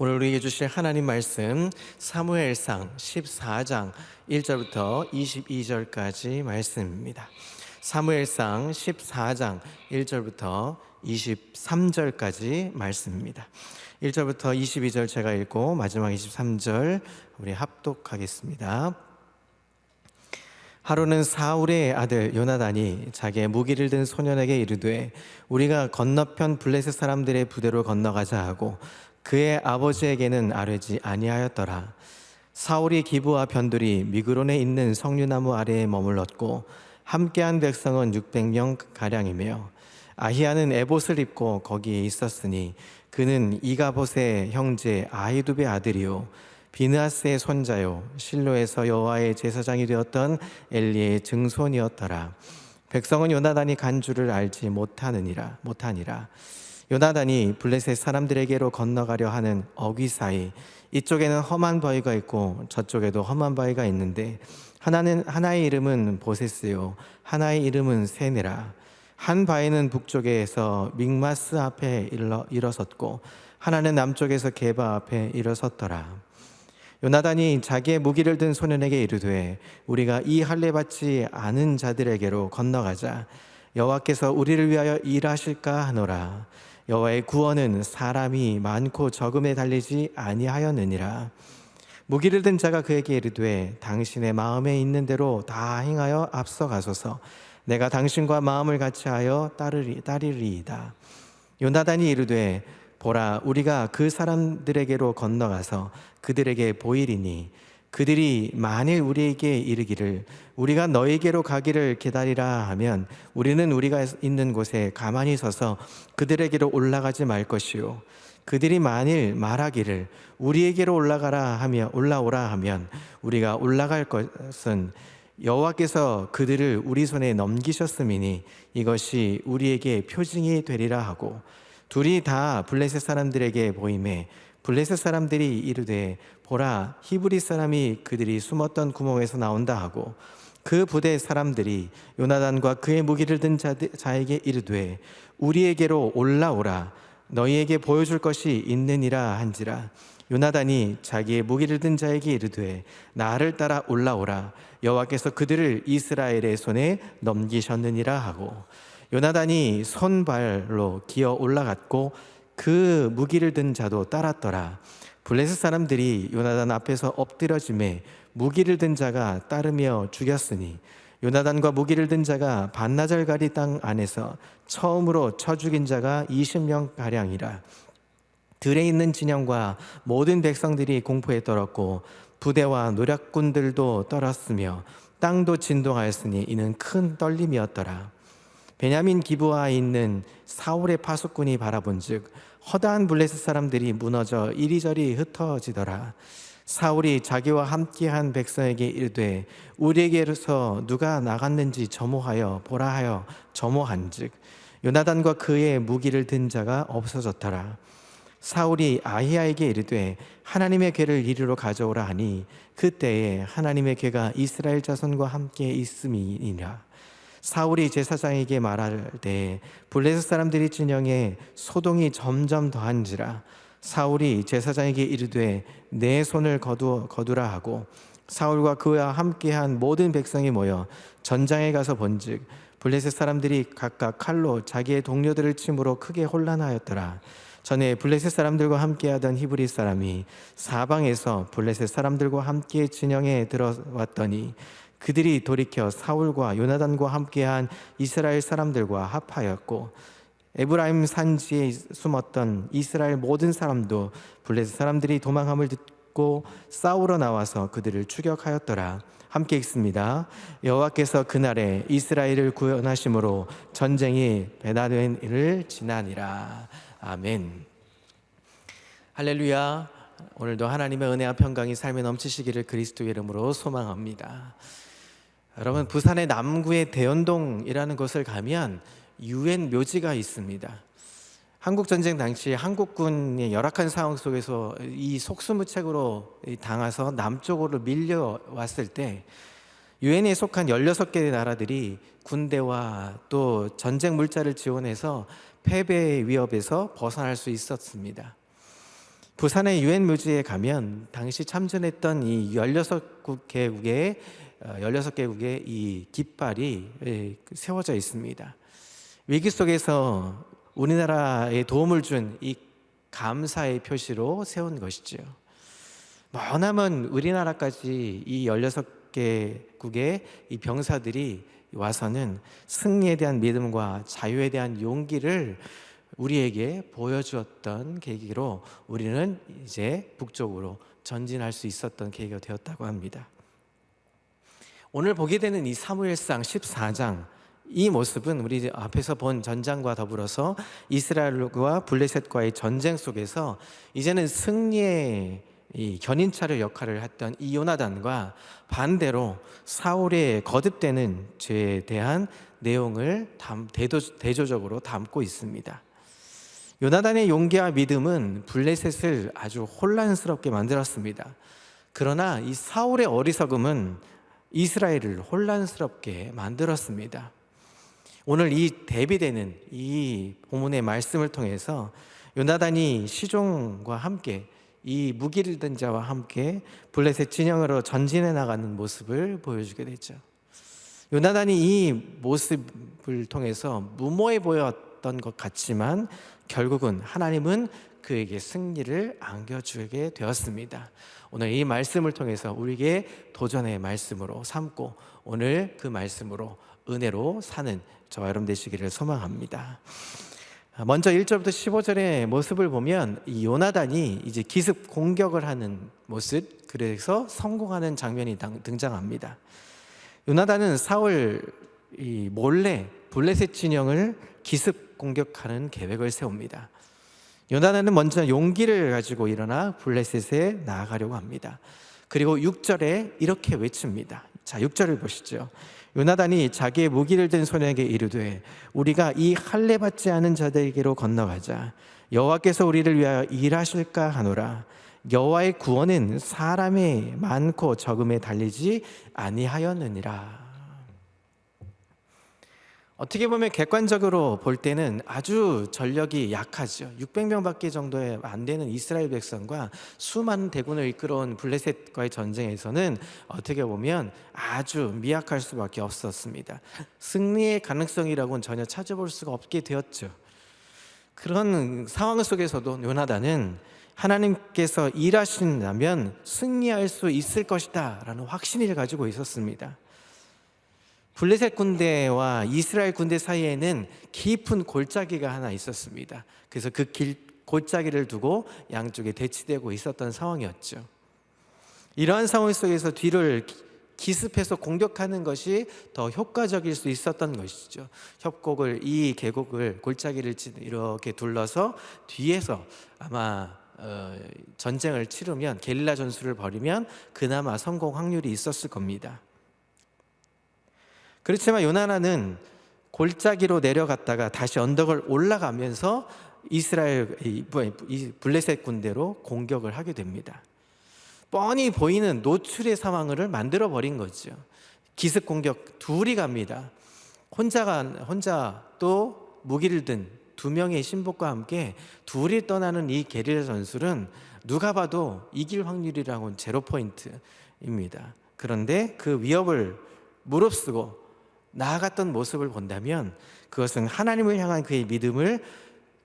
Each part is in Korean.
오늘 우리에게 주실 하나님 말씀 사무엘상 14장 1절부터 22절까지 말씀입니다. 사무엘상 14장 1절부터 23절까지 말씀입니다. 1절부터 22절 제가 읽고 마지막 23절 우리 합독하겠습니다. 하루는 사울의 아들 요나단이 자기의 무기를 든 소년에게 이르되 우리가 건너편 블레셋 사람들의 부대로 건너가자 하고 그의 아버지에게는 아뢰지 아니하였더라. 사울이 기브와 변두리 미그론에 있는 석류나무 아래에 머물렀고 함께한 백성은 600명 가량이며 아히야는 에봇을 입고 거기에 있었으니 그는 이가봇의 형제 아히두베 아들이요 비느하스의 손자요 실로에서 여호와의 제사장이 되었던 엘리의 증손이었더라. 백성은 요나단이 간 줄을 알지 못하니라. 요나단이 블레셋 사람들에게로 건너가려 하는 어귀 사이 이쪽에는 험한 바위가 있고 저쪽에도 험한 바위가 있는데 하나의 이름은 보세스요 하나의 이름은 세네라. 한 바위는 북쪽에서 믹마스 앞에 일어섰고 하나는 남쪽에서 게바 앞에 일어섰더라. 요나단이 자기의 무기를 든 소년에게 이르되 우리가 이 할례 받지 않은 자들에게로 건너가자. 여호와께서 우리를 위하여 일하실까 하노라. 여호와의 구원은 사람이 많고 적음에 달리지 아니하였느니라. 무기를 든 자가 그에게 이르되 당신의 마음에 있는 대로 다 행하여 앞서가소서. 내가 당신과 마음을 같이하여 따르리이다. 요나단이 이르되 보라 우리가 그 사람들에게로 건너가서 그들에게 보이리니 그들이 만일 우리에게 이르기를 우리가 너에게로 가기를 기다리라 하면 우리는 우리가 있는 곳에 가만히 서서 그들에게로 올라가지 말 것이요 그들이 만일 말하기를 우리에게로 올라오라 하면 우리가 올라갈 것은 여호와께서 그들을 우리 손에 넘기셨음이니 이것이 우리에게 표징이 되리라 하고 둘이 다 블레셋 사람들에게 보이매 블레셋 사람들이 이르되 보라 히브리 사람이 그들이 숨었던 구멍에서 나온다 하고 그 부대 사람들이 요나단과 그의 무기를 든 자에게 이르되 우리에게로 올라오라 너희에게 보여줄 것이 있느니라 한지라. 요나단이 자기의 무기를 든 자에게 이르되 나를 따라 올라오라 여호와께서 그들을 이스라엘의 손에 넘기셨느니라 하고 요나단이 손발로 기어 올라갔고 그 무기를 든 자도 따랐더라. 블레셋 사람들이 요나단 앞에서 엎드려지매 무기를 든 자가 따르며 죽였으니 요나단과 무기를 든 자가 반나절가리 땅 안에서 처음으로 쳐 죽인 자가 20명 가량이라. 들에 있는 진영과 모든 백성들이 공포에 떨었고 부대와 노략군들도 떨었으며 땅도 진동하였으니 이는 큰 떨림이었더라. 베냐민 기브아에 있는 사울의 파수꾼이 바라본즉 허다한 블레셋 사람들이 무너져 이리저리 흩어지더라. 사울이 자기와 함께한 백성에게 이르되 우리에게서 누가 나갔는지 점호하여 보라 하여 점호한즉 요나단과 그의 무기를 든 자가 없어졌더라. 사울이 아히야에게 이르되 하나님의 궤를 이리로 가져오라 하니 그때에 하나님의 궤가 이스라엘 자손과 함께 있음이니라. 사울이 제사장에게 말할 때 블레셋 사람들이 진영에 소동이 점점 더한지라. 사울이 제사장에게 이르되 내 손을 거두라 하고 사울과 그와 함께한 모든 백성이 모여 전장에 가서 본즉 블레셋 사람들이 각각 칼로 자기의 동료들을 침으로 크게 혼란하였더라. 전에 블레셋 사람들과 함께하던 히브리 사람이 사방에서 블레셋 사람들과 함께 진영에 들어왔더니 그들이 돌이켜 사울과 요나단과 함께한 이스라엘 사람들과 합하였고 에브라임 산지에 숨었던 이스라엘 모든 사람도 블레셋 사람들이 도망함을 듣고 싸우러 나와서 그들을 추격하였더라. 함께 읽습니다. 여호와께서 그날에 이스라엘을 구원하심으로 전쟁이 배나된 일을 지나니라. 아멘. 할렐루야. 오늘도 하나님의 은혜와 평강이 삶에 넘치시기를 그리스도의 이름으로 소망합니다. 여러분, 부산의 남구의 대연동이라는 곳을 가면 유엔 묘지가 있습니다. 한국전쟁 당시 한국군의 열악한 상황 속에서 이 속수무책으로 당해서 남쪽으로 밀려왔을 때 유엔에 속한 16개의 나라들이 군대와 또 전쟁 물자를 지원해서 패배의 위협에서 벗어날 수 있었습니다. 부산의 유엔 묘지에 가면 당시 참전했던 이 16개국의 이 깃발이 세워져 있습니다. 위기 속에서 우리나라에 도움을 준 이 감사의 표시로 세운 것이지요. 머나먼 우리나라까지 이 16개국의 이 병사들이 와서는 승리에 대한 믿음과 자유에 대한 용기를 우리에게 보여주었던 계기로 우리는 이제 북쪽으로 전진할 수 있었던 계기가 되었다고 합니다. 오늘 보게 되는 이 사무엘상 14장, 이 모습은 우리 앞에서 본 전장과 더불어서 이스라엘과 블레셋과의 전쟁 속에서 이제는 승리의 이 견인차를 역할을 했던 이 요나단과 반대로 사울의 거듭되는 죄에 대한 내용을 대조적으로 담고 있습니다. 요나단의 용기와 믿음은 블레셋을 아주 혼란스럽게 만들었습니다. 그러나 이 사울의 어리석음은 이스라엘을 혼란스럽게 만들었습니다. 오늘 이 대비되는 이 본문의 말씀을 통해서 요나단이 시종과 함께 이 무기를 든 자와 함께 블레셋 진영으로 전진해 나가는 모습을 보여주게 되죠. 요나단이 이 모습을 통해서 무모해 보였던 것 같지만 결국은 하나님은 그에게 승리를 안겨주게 되었습니다. 오늘 이 말씀을 통해서 우리에게 도전의 말씀으로 삼고 오늘 그 말씀으로 은혜로 사는 저와 여러분 되시기를 소망합니다. 먼저 1절부터 15절의 모습을 보면 이 요나단이 이제 기습 공격을 하는 모습, 그래서 성공하는 장면이 등장합니다. 요나단은 사울 몰래 블레셋 진영을 기습 공격하는 계획을 세웁니다. 요나단은 먼저 용기를 가지고 일어나 블레셋에 나아가려고 합니다. 그리고 6절에 이렇게 외칩니다. 자, 6절을 보시죠. 요나단이 자기의 무기를 든 소년에게 이르되 우리가 이 할례 받지 않은 자들에게로 건너가자. 여호와께서 우리를 위하여 일하실까 하노라. 여호와의 구원은 사람의 많고 적음에 달리지 아니하였느니라. 어떻게 보면 객관적으로 볼 때는 아주 전력이 약하죠. 600명밖에 정도에 안 되는 이스라엘 백성과 수많은 대군을 이끌어온 블레셋과의 전쟁에서는 어떻게 보면 아주 미약할 수밖에 없었습니다. 승리의 가능성이라고는 전혀 찾아볼 수가 없게 되었죠. 그런 상황 속에서도 요나단은 하나님께서 일하신다면 승리할 수 있을 것이다 라는 확신을 가지고 있었습니다. 블레셋 군대와 이스라엘 군대 사이에는 깊은 골짜기가 하나 있었습니다. 그래서 그 골짜기를 두고 양쪽에 대치되고 있었던 상황이었죠. 이러한 상황 속에서 뒤를 기습해서 공격하는 것이 더 효과적일 수 있었던 것이죠. 이 계곡을 골짜기를 이렇게 둘러서 뒤에서 아마 전쟁을 치르면, 게릴라 전술을 벌이면 그나마 성공 확률이 있었을 겁니다. 그렇지만 요나단은 골짜기로 내려갔다가 다시 언덕을 올라가면서 블레셋 군대로 공격을 하게 됩니다. 뻔히 보이는 노출의 상황을 만들어 버린 거죠. 기습 공격 둘이 갑니다. 혼자 또 무기를 든 두 명의 신복과 함께 둘이 떠나는 이 게릴라 전술은 누가 봐도 이길 확률이라고는 0포인트입니다. 그런데 그 위협을 무릅쓰고 나아갔던 모습을 본다면 그것은 하나님을 향한 그의 믿음을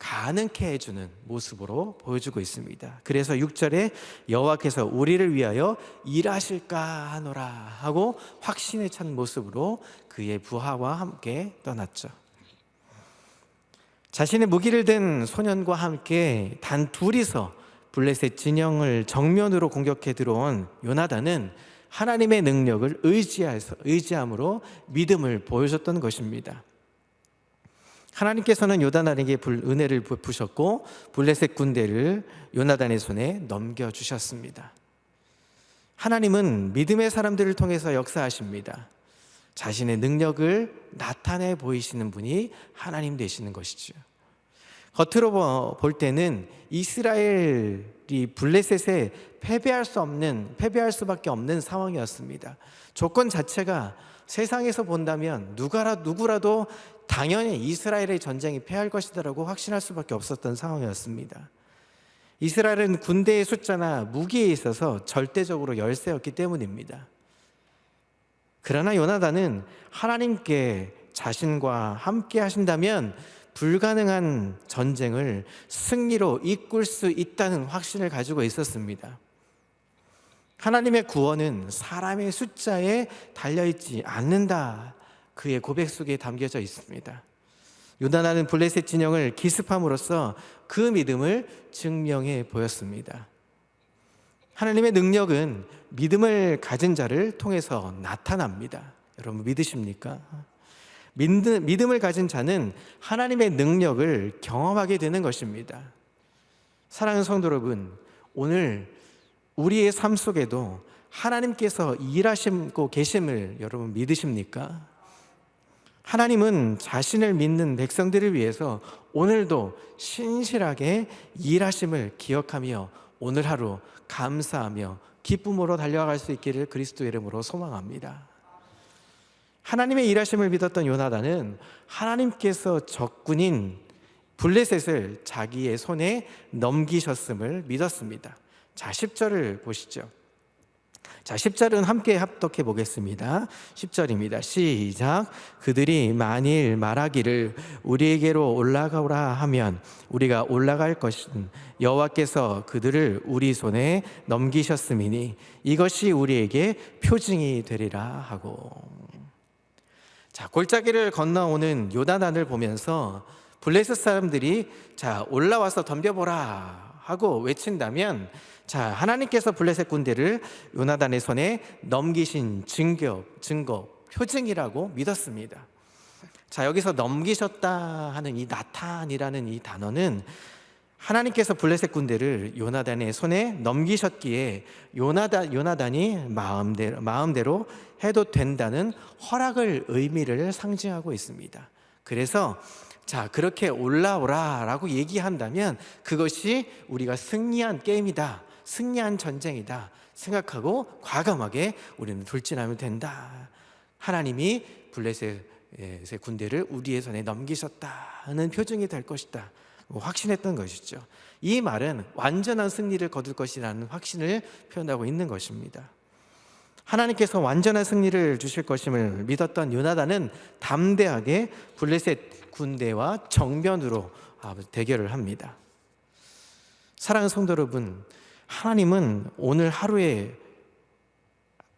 가능케 해주는 모습으로 보여주고 있습니다. 그래서 6절에 여호와께서 우리를 위하여 일하실까 하노라 하고 확신에 찬 모습으로 그의 부하와 함께 떠났죠. 자신의 무기를 든 소년과 함께 단 둘이서 블레셋 진영을 정면으로 공격해 들어온 요나단은 하나님의 능력을 의지함으로 믿음을 보여줬던 것입니다. 하나님께서는 요나단에게 은혜를 베푸셨고 블레셋 군대를 요나단의 손에 넘겨주셨습니다. 하나님은 믿음의 사람들을 통해서 역사하십니다. 자신의 능력을 나타내 보이시는 분이 하나님 되시는 것이죠. 겉으로 볼 때는 이스라엘이 블레셋에 패배할 수밖에 없는 상황이었습니다. 조건 자체가 세상에서 본다면 누구라도 당연히 이스라엘의 전쟁이 패할 것이다라고 확신할 수밖에 없었던 상황이었습니다. 이스라엘은 군대의 숫자나 무기에 있어서 절대적으로 열세였기 때문입니다. 그러나 요나단은 하나님께 자신과 함께 하신다면 불가능한 전쟁을 승리로 이끌 수 있다는 확신을 가지고 있었습니다. 하나님의 구원은 사람의 숫자에 달려있지 않는다. 그의 고백 속에 담겨져 있습니다. 요나단은 블레셋 진영을 기습함으로써 그 믿음을 증명해 보였습니다. 하나님의 능력은 믿음을 가진 자를 통해서 나타납니다. 여러분 믿으십니까? 믿음을 가진 자는 하나님의 능력을 경험하게 되는 것입니다. 사랑하는 성도 여러분, 오늘 우리의 삶 속에도 하나님께서 일하시고 계심을 여러분 믿으십니까? 하나님은 자신을 믿는 백성들을 위해서 오늘도 신실하게 일하심을 기억하며 오늘 하루 감사하며 기쁨으로 달려갈 수 있기를 그리스도의 이름으로 소망합니다. 하나님의 일하심을 믿었던 요나단은 하나님께서 적군인 블레셋을 자기의 손에 넘기셨음을 믿었습니다. 자, 10절을 보시죠. 자, 10절은 함께 합독해 보겠습니다. 10절입니다. 시작. 그들이 만일 말하기를 우리에게로 올라가오라 하면 우리가 올라갈 것은 여호와께서 그들을 우리 손에 넘기셨음이니 이것이 우리에게 표징이 되리라 하고. 자, 골짜기를 건너오는 요나단을 보면서 블레셋 사람들이 자, 올라와서 덤벼보라 하고 외친다면 자, 하나님께서 블레셋 군대를 요나단의 손에 넘기신 증거, 표징이라고 믿었습니다. 자, 여기서 넘기셨다 하는 이 나탄이라는 이 단어는 하나님께서 블레셋 군대를 요나단의 손에 넘기셨기에 요나단이 마음대로 해도 된다는 허락을 의미를 상징하고 있습니다. 그래서 자, 그렇게 올라오라 라고 얘기한다면 그것이 우리가 승리한 게임이다, 승리한 전쟁이다 생각하고 과감하게 우리는 돌진하면 된다. 하나님이 블레셋의 군대를 우리의 손에 넘기셨다는 표징이 될 것이다 확신했던 것이죠. 이 말은 완전한 승리를 거둘 것이라는 확신을 표현하고 있는 것입니다. 하나님께서 완전한 승리를 주실 것임을 믿었던 요나단은 담대하게 블레셋 군대와 정면으로 대결을 합니다. 사랑하는 성도 여러분, 하나님은 오늘 하루의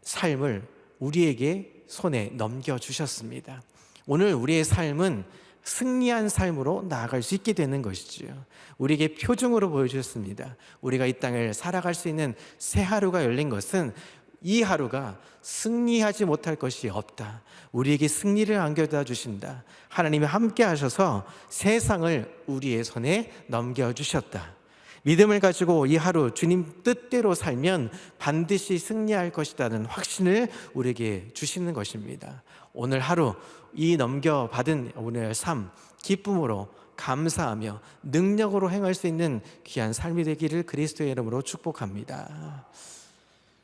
삶을 우리에게 손에 넘겨주셨습니다. 오늘 우리의 삶은 승리한 삶으로 나아갈 수 있게 되는 것이지요. 우리에게 표징으로 보여주셨습니다. 우리가 이 땅을 살아갈 수 있는 새 하루가 열린 것은 이 하루가 승리하지 못할 것이 없다. 우리에게 승리를 안겨다 주신다. 하나님이 함께 하셔서 세상을 우리의 손에 넘겨주셨다. 믿음을 가지고 이 하루 주님 뜻대로 살면 반드시 승리할 것이라는 확신을 우리에게 주시는 것입니다. 오늘 하루 이 넘겨받은 오늘 삶 기쁨으로 감사하며 능력으로 행할 수 있는 귀한 삶이 되기를 그리스도의 이름으로 축복합니다.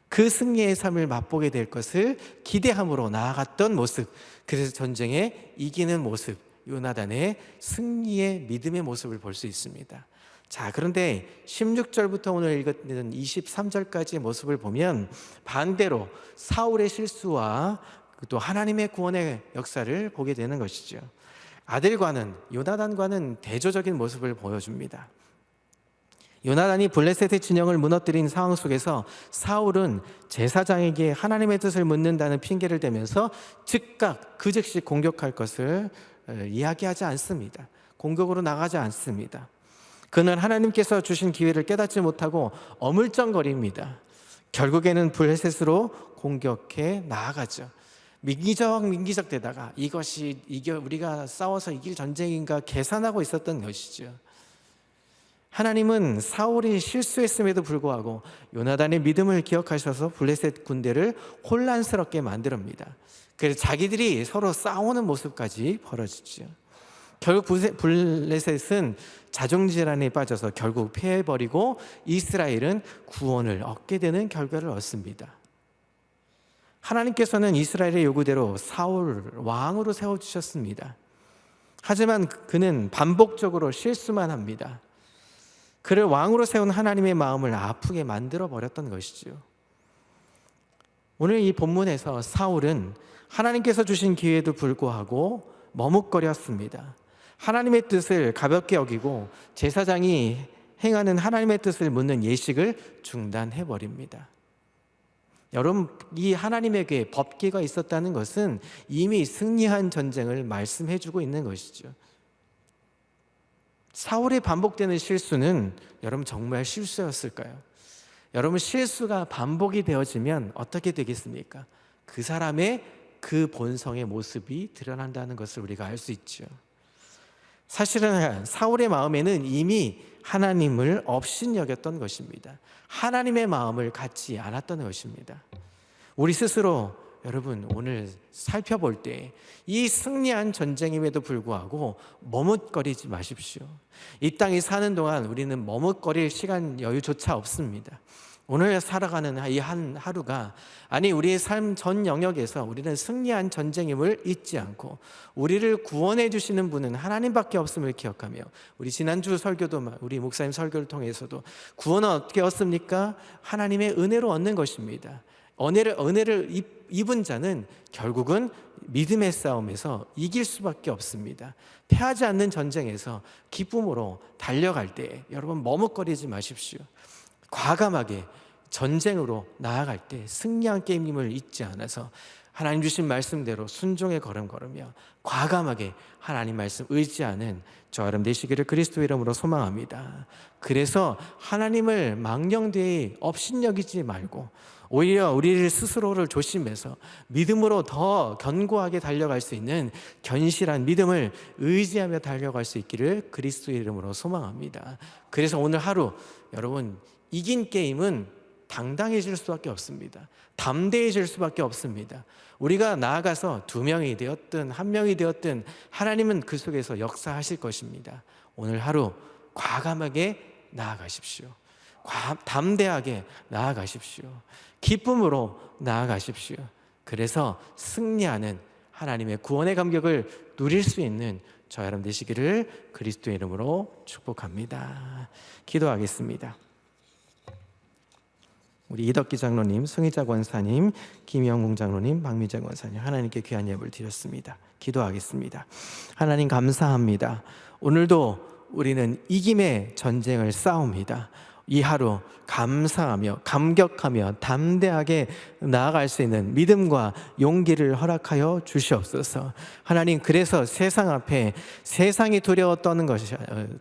그 승리의 삶을 맛보게 될 것을 기대함으로 나아갔던 모습, 그래서 전쟁에 이기는 모습, 요나단의 승리의 믿음의 모습을 볼 수 있습니다. 자, 그런데 16절부터 오늘 읽었던 23절까지의 모습을 보면 반대로 사울의 실수와 또 하나님의 구원의 역사를 보게 되는 것이죠. 아들과는 요나단과는 대조적인 모습을 보여줍니다. 요나단이 블레셋의 진영을 무너뜨린 상황 속에서 사울은 제사장에게 하나님의 뜻을 묻는다는 핑계를 대면서 즉각 그 즉시 공격할 것을 이야기하지 않습니다. 공격으로 나가지 않습니다. 그는 하나님께서 주신 기회를 깨닫지 못하고 어물쩡거립니다. 결국에는 블레셋으로 공격해 나아가죠. 민기적 되다가 이것이 우리가 싸워서 이길 전쟁인가 계산하고 있었던 것이죠. 하나님은 사울이 실수했음에도 불구하고 요나단의 믿음을 기억하셔서 블레셋 군대를 혼란스럽게 만듭니다. 그래서 자기들이 서로 싸우는 모습까지 벌어지죠. 결국 블레셋은 자존질환에 빠져서 결국 패해버리고 이스라엘은 구원을 얻게 되는 결과를 얻습니다. 하나님께서는 이스라엘의 요구대로 사울 왕으로 세워주셨습니다. 하지만 그는 반복적으로 실수만 합니다. 그를 왕으로 세운 하나님의 마음을 아프게 만들어 버렸던 것이지요. 오늘 이 본문에서 사울은 하나님께서 주신 기회에도 불구하고 머뭇거렸습니다. 하나님의 뜻을 가볍게 여기고 제사장이 행하는 하나님의 뜻을 묻는 예식을 중단해 버립니다. 여러분, 이 하나님에게 법계가 있었다는 것은 이미 승리한 전쟁을 말씀해 주고 있는 것이죠. 사울의 반복되는 실수는 여러분 정말 실수였을까요? 여러분, 실수가 반복이 되어지면 어떻게 되겠습니까? 그 사람의 그 본성의 모습이 드러난다는 것을 우리가 알 수 있죠. 사실은 사울의 마음에는 이미 하나님을 업신여겼던 것입니다. 하나님의 마음을 갖지 않았던 것입니다. 우리 스스로 여러분 오늘 살펴볼 때 이 승리한 전쟁임에도 불구하고 머뭇거리지 마십시오. 이 땅에 사는 동안 우리는 머뭇거릴 시간 여유조차 없습니다. 오늘 살아가는 이 한 하루가 우리의 삶 전 영역에서 우리는 승리한 전쟁임을 잊지 않고 우리를 구원해 주시는 분은 하나님밖에 없음을 기억하며, 우리 지난주 설교도 우리 목사님 설교를 통해서도 구원은 어떻게 얻습니까? 하나님의 은혜로 얻는 것입니다. 은혜를 입은 자는 결국은 믿음의 싸움에서 이길 수밖에 없습니다. 패하지 않는 전쟁에서 기쁨으로 달려갈 때 여러분 머뭇거리지 마십시오. 과감하게 전쟁으로 나아갈 때 승리한 게임임을 잊지 않아서 하나님 주신 말씀대로 순종의 걸음 걸으며 과감하게 하나님 말씀 의지하는 저 여러분 되시기를 그리스도 이름으로 소망합니다. 그래서 하나님을 망령되이 업신여기지 말고 오히려 우리 스스로를 조심해서 믿음으로 더 견고하게 달려갈 수 있는 견실한 믿음을 의지하며 달려갈 수 있기를 그리스도의 이름으로 소망합니다. 그래서 오늘 하루 여러분, 이긴 게임은 당당해질 수밖에 없습니다. 담대해질 수밖에 없습니다. 우리가 나아가서 2명이 되었든 1명이 되었든 하나님은 그 속에서 역사하실 것입니다. 오늘 하루 과감하게 나아가십시오. 담대하게 나아가십시오. 기쁨으로 나아가십시오. 그래서 승리하는 하나님의 구원의 감격을 누릴 수 있는 저 여러분 되시기를 그리스도의 이름으로 축복합니다. 기도하겠습니다. 우리 이덕기 장로님, 승희자 권사님, 김영웅 장로님, 박미자 권사님, 하나님께 귀한 예물 드렸습니다. 기도하겠습니다. 하나님 감사합니다. 오늘도 우리는 이김의 전쟁을 싸웁니다. 이 하루 감사하며 감격하며 담대하게 나아갈 수 있는 믿음과 용기를 허락하여 주시옵소서. 하나님, 그래서 세상 앞에 세상이 두려워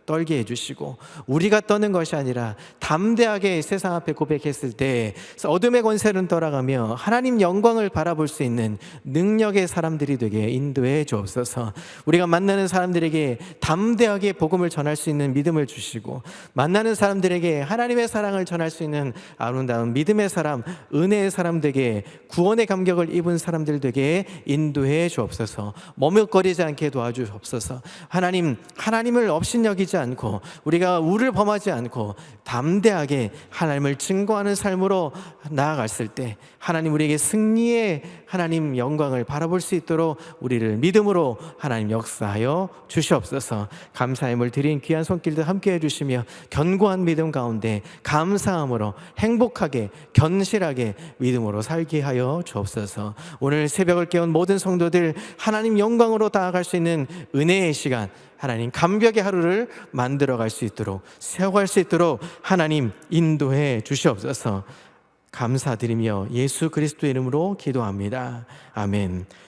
떨게 해주시고 우리가 떠는 것이 아니라 담대하게 세상 앞에 고백했을 때 어둠의 권세는 떠나가며 하나님 영광을 바라볼 수 있는 능력의 사람들이 되게 인도해 주옵소서. 우리가 만나는 사람들에게 담대하게 복음을 전할 수 있는 믿음을 주시고 만나는 사람들에게 하나님의 사랑을 전할 수 있는 아름다운 믿음의 사람, 은혜의 사람 되게, 구원의 감격을 입은 사람들 되게 인도해 주옵소서. 머뭇거리지 않게 도와주옵소서. 하나님을 업신여기지 않고 우리가 우를 범하지 않고 담대하게 하나님을 증거하는 삶으로 나아갔을 때 하나님 우리에게 승리의 하나님 영광을 바라볼 수 있도록 우리를 믿음으로 하나님 역사하여 주시옵소서. 감사함을 드린 귀한 손길들 함께 해주시며 견고한 믿음 가운데 감사함으로 행복하게 견실하게 믿음으로 살게 하여 주옵소서. 오늘 새벽을 깨운 모든 성도들 하나님 영광으로 나아갈 수 있는 은혜의 시간, 하나님 감격의 하루를 만들어갈 수 있도록, 세워갈 수 있도록 하나님 인도해 주시옵소서. 감사드리며 예수 그리스도의 이름으로 기도합니다. 아멘.